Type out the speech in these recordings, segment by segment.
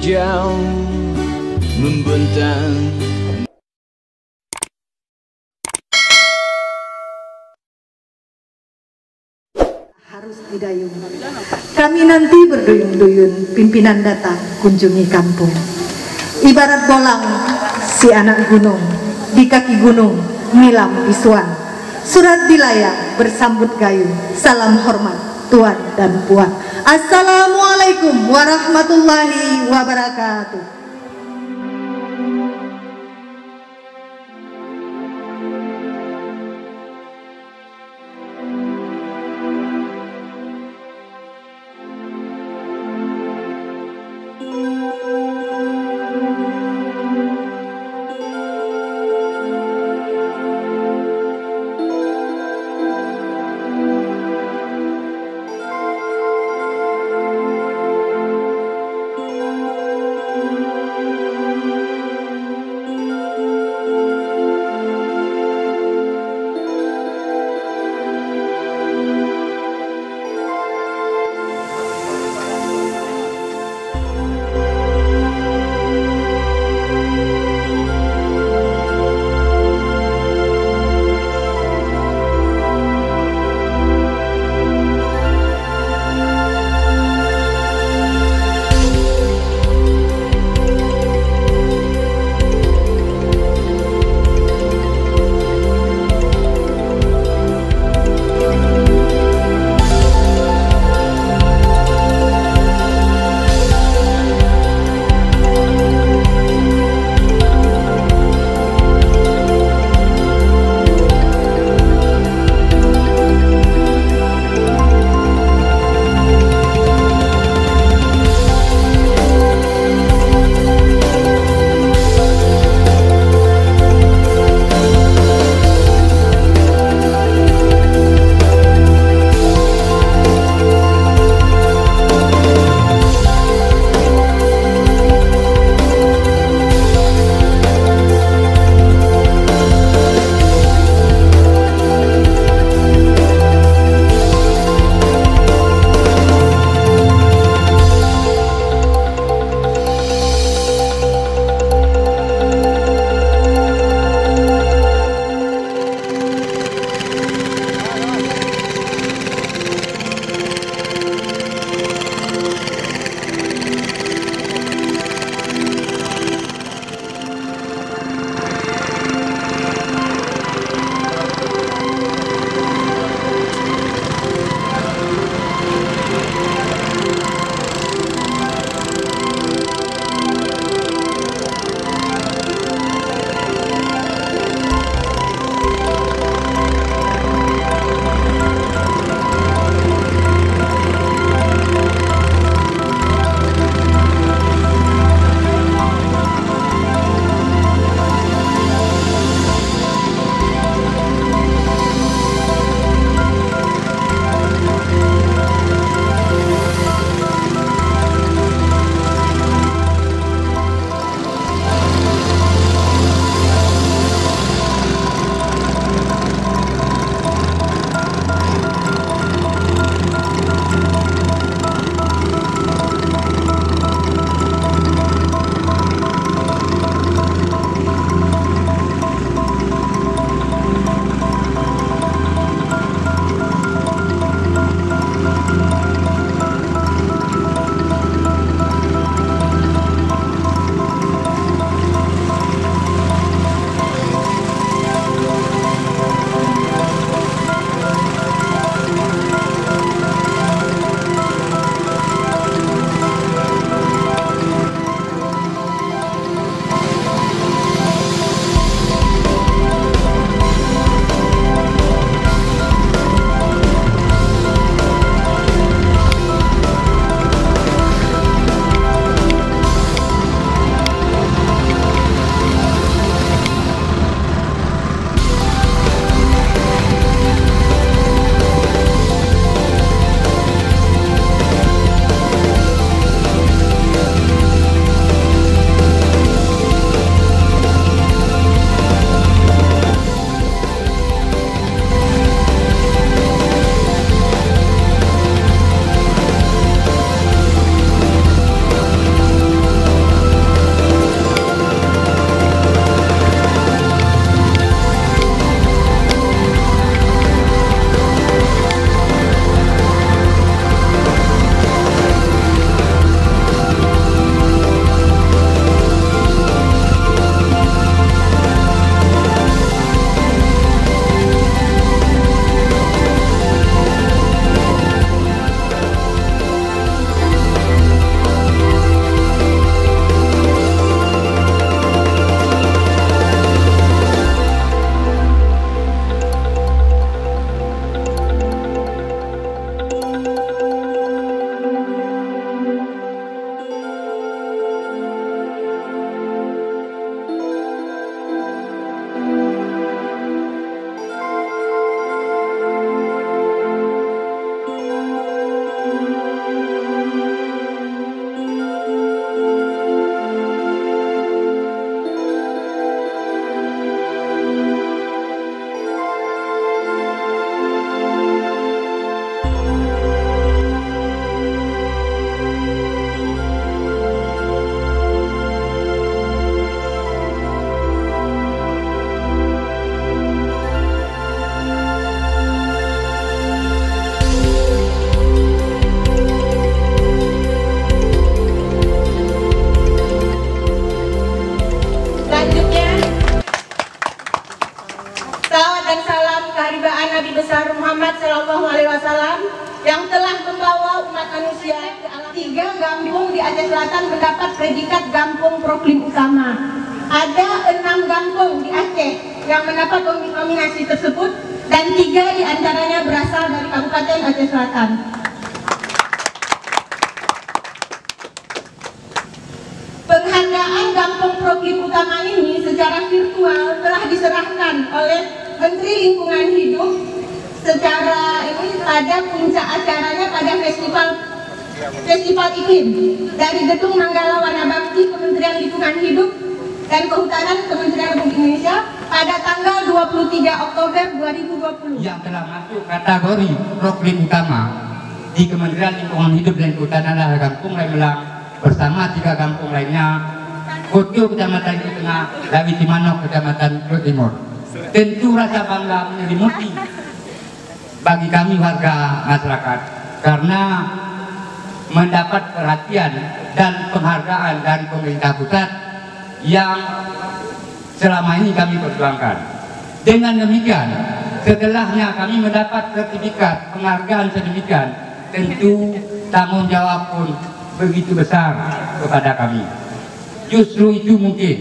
hijau membentang. Harus didayung. Kami nanti berduyun-duyun, pimpinan datang kunjungi kampung. Ibarat bolang si anak gunung, di kaki gunung nilam bisuan. Surat dilayang bersambut gayung, salam hormat tuan dan puan. Assalamualaikum warahmatullahi wabarakatuh. besar Muhammad SAW yang telah membawa umat manusia ke alam. 3 kampung di Aceh Selatan mendapat predikat Kampung Proklim Utama. Ada 6 kampung di Aceh yang mendapat nominasi tersebut dan 3 diantaranya berasal dari Kabupaten Aceh Selatan. Penghargaan Kampung Proklim Utama ini secara virtual telah diserahkan oleh Menteri Lingkungan Hidup secara ini pada puncak acaranya pada Festival Iklim dari Gedung Manggala Warna Bakti Kementerian Lingkungan Hidup dan Kehutanan Kementerian Republik Indonesia pada tanggal 23 Oktober 2020. Yang telah masuk kategori Proklim Utama di Kementerian Lingkungan Hidup dan Kehutanan adalah Kampung Lemelang bersama 3 kampung lainnya, Kutu Kecamatan Kutu Tengah, Lawi Timanok Kecamatan Kutu Timur. Tentu rasa bangga menyelimuti bagi kami warga masyarakat karena mendapat perhatian dan penghargaan dari pemerintah pusat yang selama ini kami perjuangkan. Dengan demikian, setelahnya kami mendapat sertifikat penghargaan sedemikian, tentu tanggung jawab pun begitu besar kepada kami. Justru itu mungkin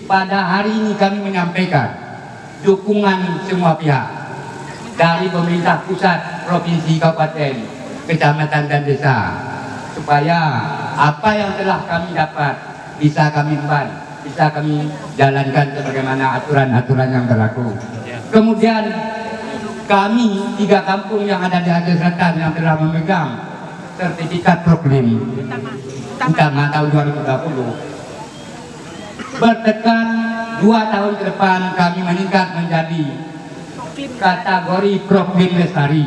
pada hari ini kami menyampaikan dukungan semua pihak dari pemerintah pusat, provinsi, kabupaten, kecamatan dan desa supaya apa yang telah kami dapat bisa kami emban, bisa kami jalankan sebagaimana aturan-aturan yang berlaku. Kemudian kami 3 kampung yang ada di Aceh Selatan yang telah memegang sertifikat Proklim Utama tahun 2020 bertekad 2 tahun ke depan kami meningkat menjadi kategori Proklim Lestari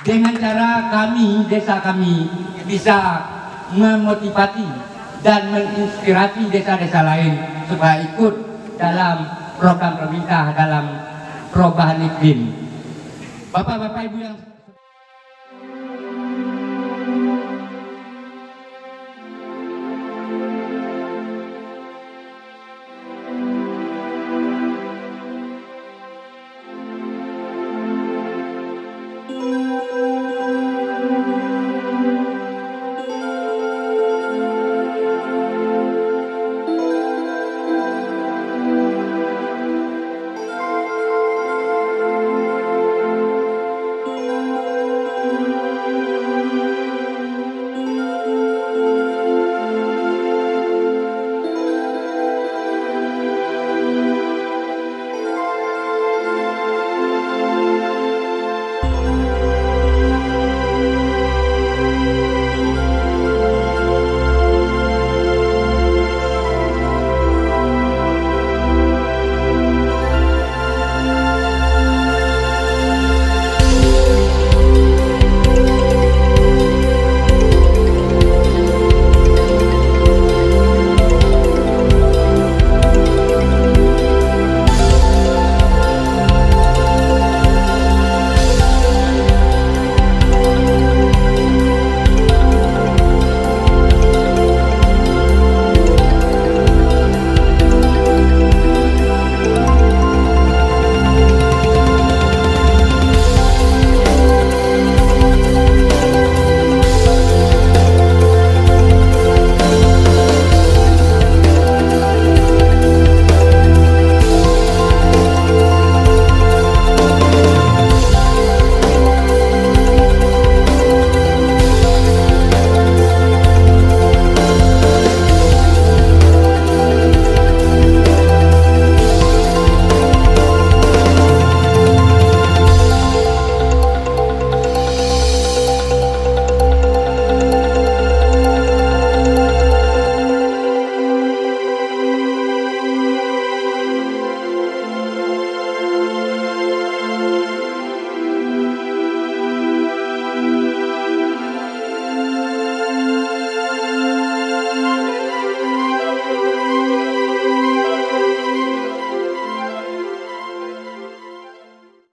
dengan cara kami, desa kami bisa memotivasi dan menginspirasi desa-desa lain supaya ikut dalam program pemerintah dalam perubahan iklim. Bapak-bapak, Ibu yang